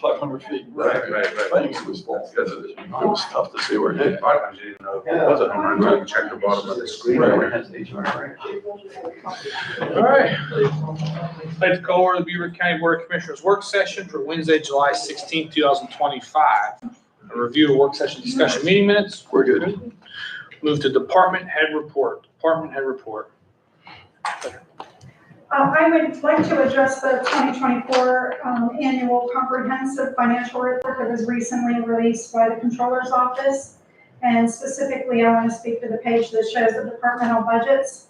500 feet. Right. I think it was ball. It was tough to see where it hit. A lot of times you didn't know if it was a home run until you check the bottom of the screen. Right. Where it has the HRA. All right. I'd like to call over the Beaver County Board of Commissioners work session for Wednesday, July 16th, 2025. A review of work session discussion meeting minutes. We're good. Move to department head report. Department head report. I would like to address the 2024 annual comprehensive financial report that was recently released by the Controller's Office. And specifically, I want to speak to the page that shows the departmental budgets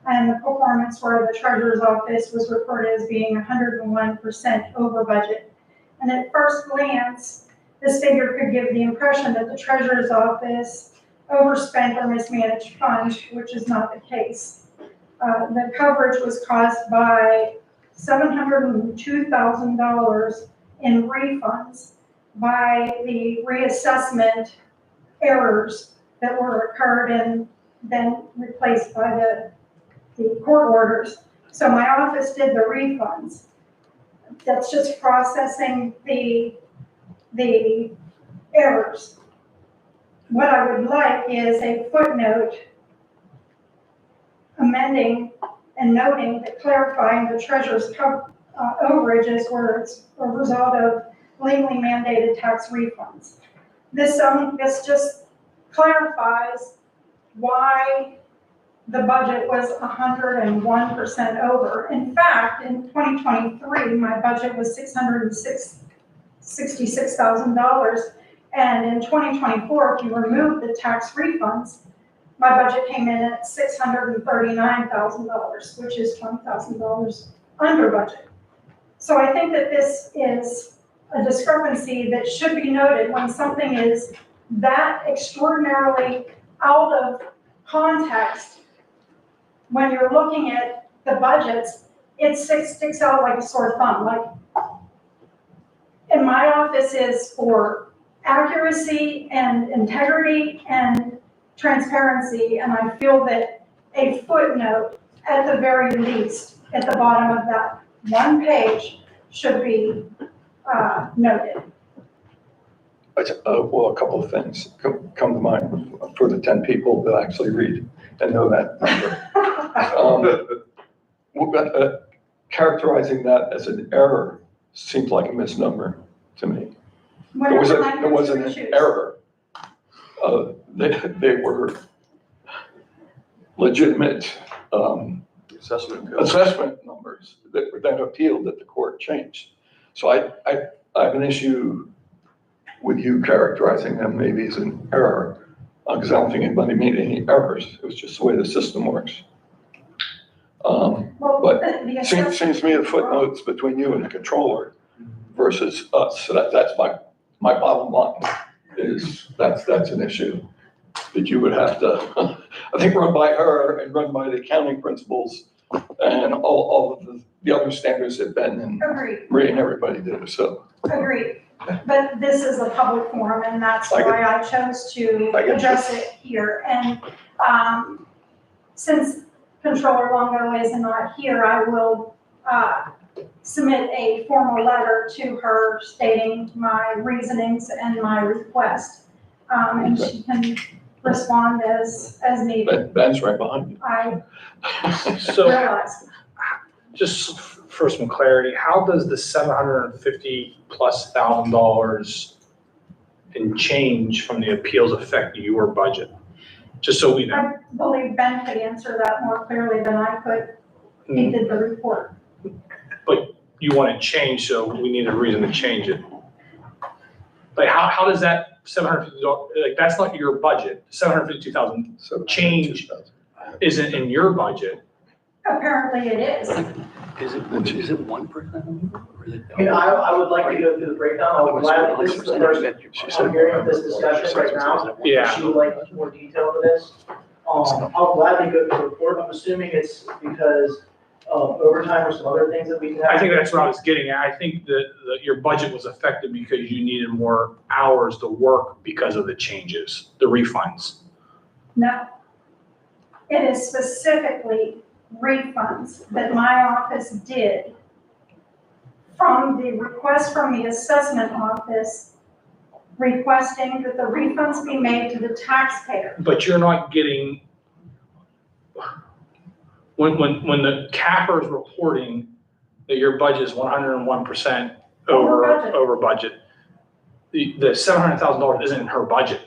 and the performance where the Treasurer's Office was reported as being 101% over budget. And at first glance, this figure could give the impression that the Treasurer's Office overspent or mismanaged funds, which is not the case. The coverage was caused by $702,000 in refunds by the reassessment errors that were occurred and then replaced by the court orders. So my office did the refunds. That's just processing the errors. What I would like is a footnote amending and noting that clarifying the treasurer's overages where it's a result of legally mandated tax refunds. This just clarifies why the budget was 101% over. In fact, in 2023, my budget was $666,000. And in 2024, if you remove the tax refunds, my budget came in at $639,000, which is $20,000 under budget. So I think that this is a discrepancy that should be noted when something is that extraordinarily out of context. When you're looking at the budgets, it sticks out like a sore thumb. Like, and my office is for accuracy and integrity and transparency, and I feel that a footnote at the very least at the bottom of that one page should be noted. Well, a couple of things come to mind for the 10 people that actually read and know that number. Characterizing that as an error seems like a misnomer to me. There wasn't an error. They were legitimate assessment numbers that were then appealed that the court changed. So I have an issue with you characterizing them maybe as an error, because I don't think anybody made any errors. It was just the way the system works. But it seems to me the footnotes between you and the controller versus us. So that's my bottom line. Is that's an issue that you would have to, I think, run by her and run by the accounting principles and all of the other standards that Ben and Marie and everybody do. So agreed. But this is a public forum, and that's why I chose to address it here. And since Controller Longo is not here, I will submit a formal letter to her stating my reasonings and my request. And she can respond as needed. Ben's right behind you. I So realize. just for some clarity, how does the $750,000+ in change from the appeals affect your budget? Just so we know. I believe Ben could answer that more clearly than I could. He did the report. But you want it changed, so we need a reason to change it. Like how does that $750, like that's not your budget, $752,000 change isn't in your budget. Apparently it is. Is it 1%? Or is it? I mean, I would like to go through the breakdown. I would glad, this is the first I'm hearing of this discussion right now. Yeah. She would like more detail to this. I'll gladly go through the report. I'm assuming it's because of overtime or some other things that we can have. I think that's what I was getting at. I think that your budget was affected because you needed more hours to work because of the changes, the refunds. No. It is specifically refunds that my office did from the request from the assessment office requesting that the refunds be made to the taxpayer. But you're not getting, when the CAFR is reporting that your budget is 101% over budget, the $700,000 isn't in her budget.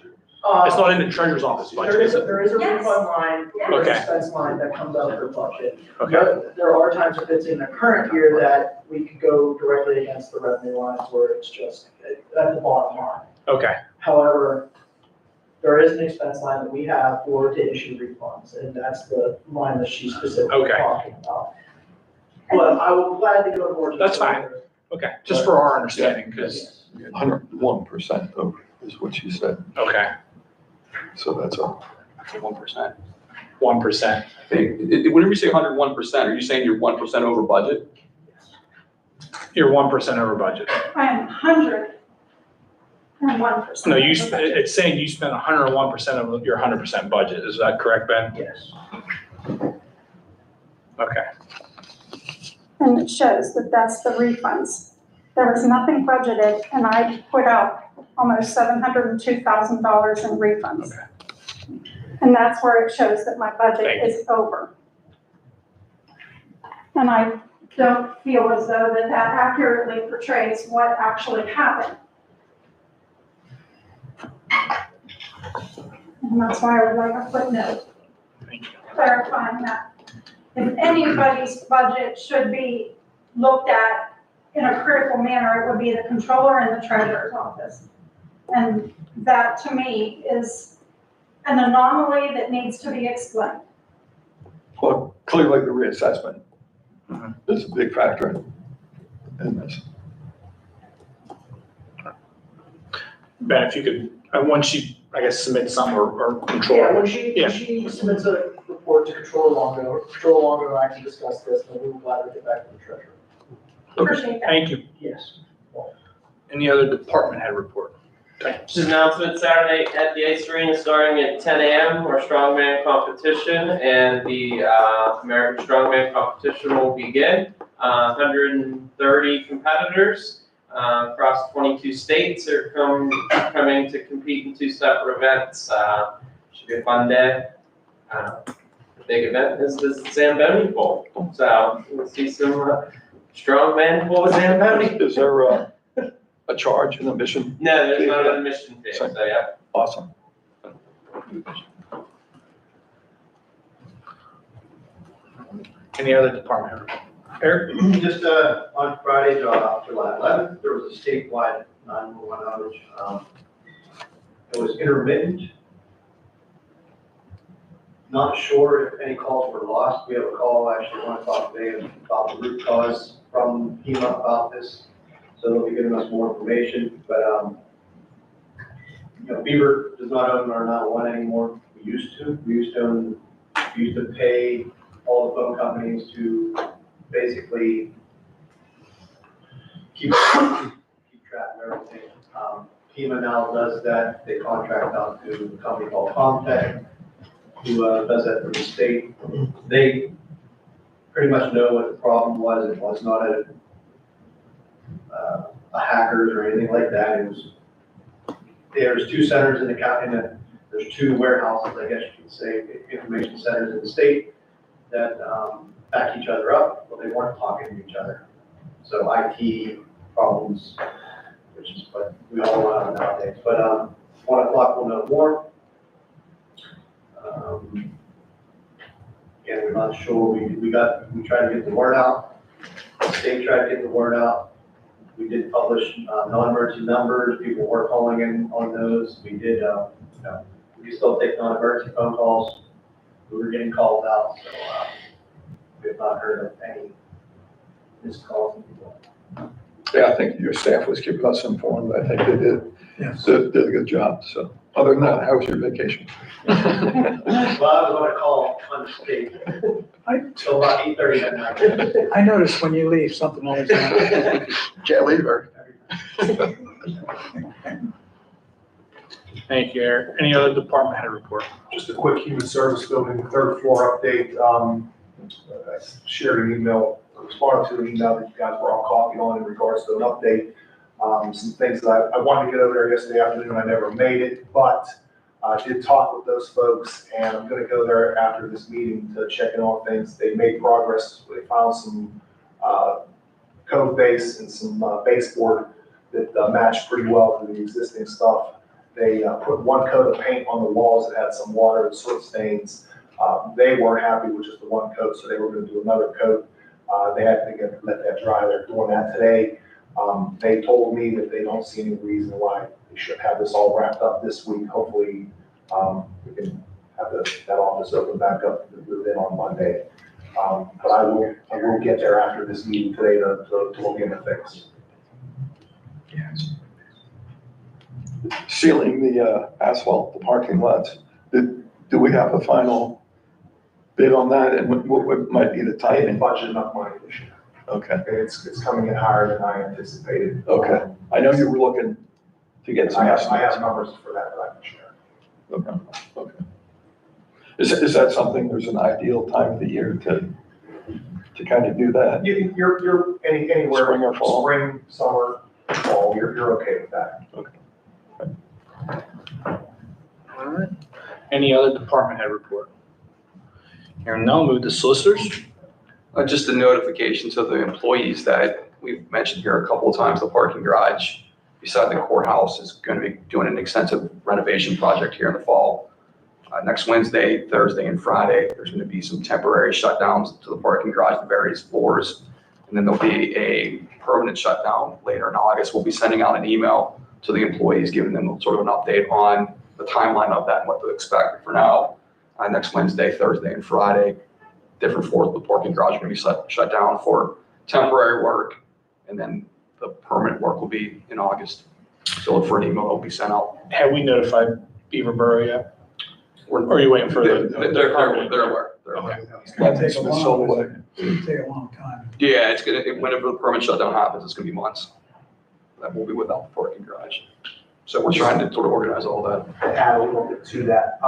It's not in the treasurer's office budget, There is it? there is a Yes. refund line, Yes. or Okay. expense line that comes out of her budget. Okay, But there are times if it's in the current year that we could go directly against the revenue lines where it's just at the bottom line. okay, However, there is an expense line that we have for to issue refunds, and that's the line that she's specifically Okay. talking about. But I will gladly go to more detail. That's fine. okay, just for our understanding, because, Yes. 101% over is what she said. okay, So that's a, 1%. 1%. I think, whenever you say 101%, are you saying you're 1% over budget? You're 1% over budget. I am 101%. No, it's saying you spent 101% of your 100% budget. Is that correct, Ben? Yes. Okay, And it shows that that's the refunds. There was nothing budgeted, and I put out almost $702,000 in refunds. Okay. And that's where it shows that my budget Thank you. is over. And I don't feel as though that accurately portrays what actually happened. And that's why I would like a footnote thank you. clarifying that. If anybody's budget should be looked at in a critical manner, it would be the controller and the treasurer's office. And that, to me, is an anomaly that needs to be explained. well, clearly the reassessment Mhm. is a big factor in this. Ben, if you could, once she, I guess, submit some or control. Yeah, when she Yeah. submits a report to Controller Longo and I can discuss this, and we will gladly get back to the treasurer. Appreciate that. Thank you. Yes. Any other department head report? Okay. Just announcement Saturday at the Ice Arena starting at 10 a.m. our strongman competition, and the American Strongman competition will begin. 130 competitors across 22 states are coming to compete in 2 separate events. Should be a fun day. The big event is the Zamboni Bowl, so we'll see some strongman pull Zamboni. Is there a charge in admission? No, there's not an admission fee, so yeah. Awesome. Any other department head report? Eric? Just on Friday, July 11th, there was a statewide 911 outage. It was intermittent. Not sure if any calls were lost. We have a call actually 1 o'clock today about the root cause from FEMA about this. So they'll be giving us more information, but Beaver does not own our 911 anymore. We used to. We used to pay all the phone companies to basically keep track of everything. FEMA now does that. They contract out to a company called Comtech, who does that for the state. They pretty much know what the problem was. It was not a hackers or anything like that. It was, there's 2 centers in the county, and there's 2 warehouses, I guess you could say, information centers in the state that back each other up, but they weren't talking to each other. So IT problems, which is what we all want nowadays. But 1 o'clock we'll know more. Again, we're not sure. We tried to get the word out. The state tried to get the word out. We did publish non-emergency numbers. People were calling in on those. We did, we still take non-emergency phone calls. We were getting called out, so we have not heard of any missed calls from people. Yeah, I think your staff was keeping us informed. I think they did. Yes. Did a good job. So other than that, how was your vacation? Well, I was on a call on the state until about 8:30 that night. I noticed when you leave, something always happens. Can't leave her. Thank you, Eric. Any other department head report? Just a quick human service building, 3rd floor update. I shared an email responded to an email that you guys were all copied on in regards to an update. Some things that I wanted to get over there yesterday afternoon, and I never made it, but I did talk with those folks, and I'm gonna go there after this meeting to check in on things. They made progress. They found some code base and some baseboard that matched pretty well to the existing stuff. They put one coat of paint on the walls that had some water and soot stains. They weren't happy with just the one coat, so they were gonna do another coat. They had to let that dry. They're doing that today. They told me that they don't see any reason why they should have this all wrapped up this week. Hopefully, we can have that office open back up within on Monday. But I will get there after this meeting today to look into things. Sealing the asphalt, the parking lots, do we have a final bid on that, and what might be the I didn't timing? budget enough money this year. Okay, It's coming in higher than I anticipated. okay. I know you were looking to get some I have estimates. numbers for that I can share. Okay, okay. Is that something, there's an ideal time of the year to kind of do that? You're anywhere. Spring or fall? Spring, summer, fall, you're okay with that. All right. Any other department head report? Hearing none, move to solicitors. Just a notification to the employees that we've mentioned here a couple of times, the parking garage beside the courthouse is going to be doing an extensive renovation project here in the fall. Next Wednesday, Thursday, and Friday, there's going to be some temporary shutdowns to the parking garage at various floors. And then there'll be a permanent shutdown later in August. We'll be sending out an email to the employees, giving them sort of an update on the timeline of that and what to expect. For now, next Wednesday, Thursday, and Friday, different floors of the parking garage are going to be shut down for temporary work. And then the permanent work will be in August. So look for an email that will be sent out. Have we notified Beaver Borough yet? Or are you waiting for They're the? aware. They're aware. It's gonna take a It's so long, away. it'll take a long time. Yeah, it's whenever the permanent shutdown happens, it's gonna be months. That will be without the parking garage. So we're trying to sort of organize all that. To add a little bit to that,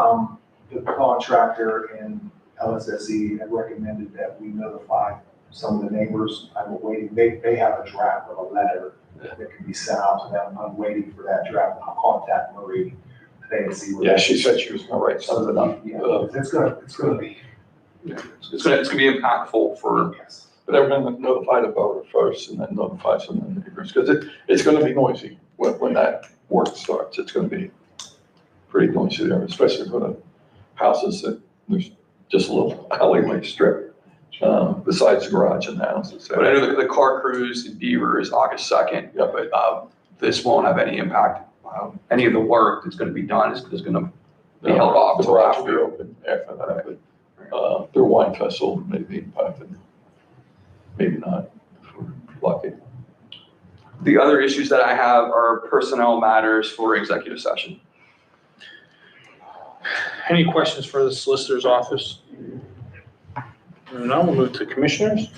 the contractor and LSSE had recommended that we notify some of the neighbors. I'm waiting, they have a draft of a letter that can be sent out to them. I'm waiting for that draft. I'll contact Marie today and see what. Yeah, she said she was gonna write something up. Yeah, it's gonna be. It's gonna be impactful for, Yes. But they're gonna notify the voter first and then notify some of the neighbors, because it's gonna be noisy when that work starts. It's gonna be pretty noisy there, especially for the houses that there's just a little alleyway strip, besides the garage and the houses. but I know the car cruise in Beaver is August 2nd. Yeah. But this won't have any impact. Any of the work that's gonna be done is gonna be held off The until garage will be after. open after that, but, their wine festival may be impacted. Maybe not, if we're lucky. The other issues that I have are personnel matters for executive session. Any questions for the solicitor's office? No, we'll move to commissioners.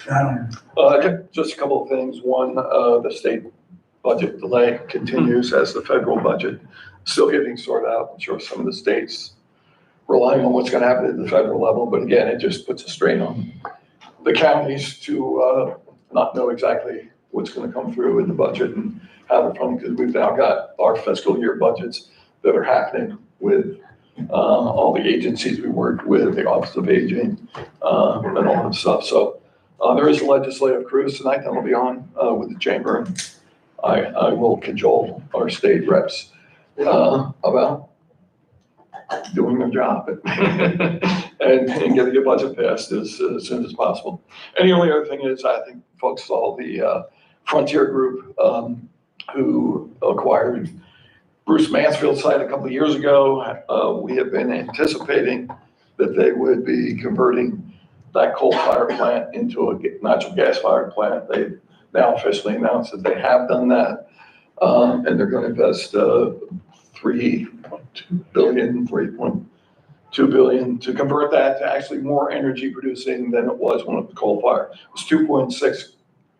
I don't, Just a couple of things. One, the state budget delay continues as the federal budget still getting sorted out. I'm sure some of the states relying on what's gonna happen at the federal level, but again, it just puts a strain on the counties to not know exactly what's gonna come through in the budget and how they're funding, because we've now got our fiscal year budgets that are happening with all the agencies we work with, the Office of Aging, and all that stuff. So there is a legislative cruise tonight that will be on with the chamber. I will cajole our state reps about doing their job and getting a budget passed as soon as possible. And the only other thing is, I think folks saw the Frontier Group who acquired Bruce Mansfield's site a couple of years ago. We have been anticipating that they would be converting that coal-fired plant into a natural gas-fired plant. They now officially announced that they have done that, and they're going to invest $3.2 billion to convert that to actually more energy producing than it was when it was coal-fired. It was 2.6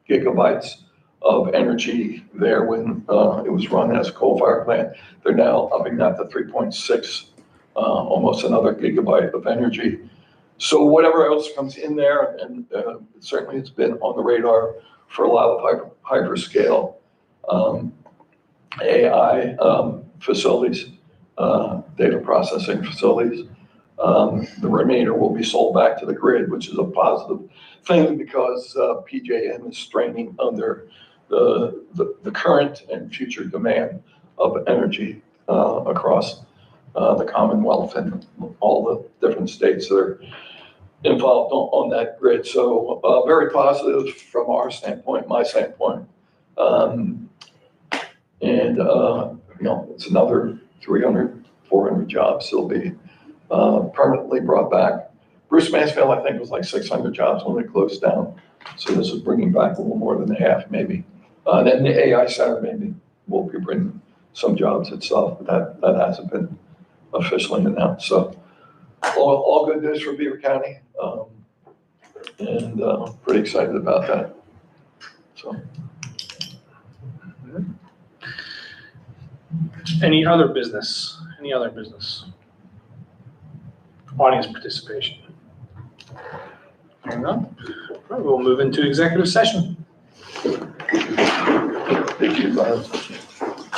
gigabytes of energy there when it was run as a coal-fired plant. They're now upping that to 3.6, almost another gigabyte of energy. So whatever else comes in there, and certainly it's been on the radar for a lot of hyperscale AI facilities, data processing facilities. The remainder will be sold back to the grid, which is a positive thing because PJM is straining under the current and future demand of energy across the Commonwealth and all the different states that are involved on that grid. So very positive from our standpoint, my standpoint. It's another 300, 400 jobs that'll be permanently brought back. Bruce Mansfield, I think, was like 600 jobs when they closed down. So this is bringing back a little more than half, maybe. And then the AI center maybe will be bringing some jobs itself, but that hasn't been officially announced. So all good news for Beaver County, and pretty excited about that. So. Any other business? Any other business? Audience participation? Hearing none? All right, we'll move into executive session. Thank you.